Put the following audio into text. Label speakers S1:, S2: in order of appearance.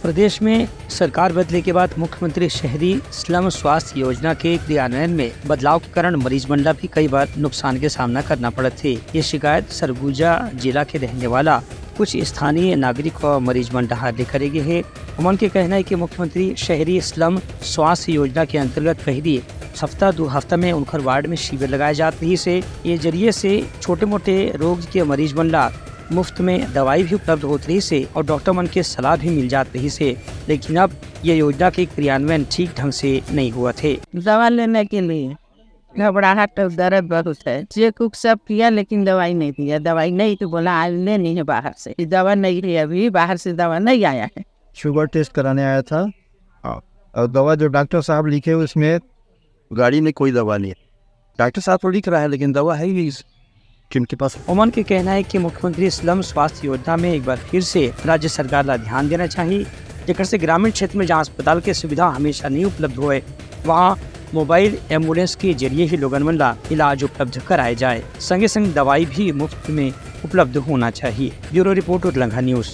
S1: प्रदेश में सरकार बदले के बाद मुख्यमंत्री शहरी स्लम स्वास्थ्य योजना के क्रियान्वयन में बदलाव के कारण मरीज मंडला भी कई बार नुकसान के सामना करना पड़ा थे। ये शिकायत सरगुजा जिला के रहने वाला कुछ स्थानीय नागरिक और मरीज मंडला लेकर गए हैं। उनके कहना है कि मुख्यमंत्री शहरी स्लम स्वास्थ्य योजना के अंतर्गत पहली हफ्ता 2 हफ्ता में उनकर वार्ड में शिविर लगाए जाते ही से ये जरिए से छोटे मोटे रोग के मरीज मंडला मुफ्त में दवाई भी उपलब्ध होती रही से और डॉक्टर मन के सलाह भी मिल जाती रही से। लेकिन अब ये योजना के क्रियान्वयन ठीक ढंग से नहीं हुआ थे।
S2: दवा लेने के लिए घबराहट और दर्द बहुत है। चेक उक सब किया लेकिन दवाई नहीं दिया। दवाई नहीं तो बोला आज लेनी है बाहर से। दवा नहीं है, अभी बाहर से दवा नहीं आया है।
S3: शुगर टेस्ट कराने आया था और दवा जो डॉक्टर साहब लिखे उसमें गाड़ी में कोई दवा नहीं है। डॉक्टर साहब तो लिख रहा है लेकिन दवा है ही किनके पास।
S1: उमन के कहना है कि मुख्यमंत्री स्लम स्वास्थ्य योजना में एक बार फिर से राज्य सरकार का ध्यान देना चाहिए, जेकर से ग्रामीण क्षेत्र में जहाँ अस्पताल के सुविधा हमेशा नहीं उपलब्ध होए वहाँ मोबाइल एम्बुलेंस के जरिए ही लोगन मन ला इलाज उपलब्ध कराए जाए। संगे संग दवाई भी मुफ्त में उपलब्ध होना चाहिए। ब्यूरो रिपोर्ट उदलंघा न्यूज़।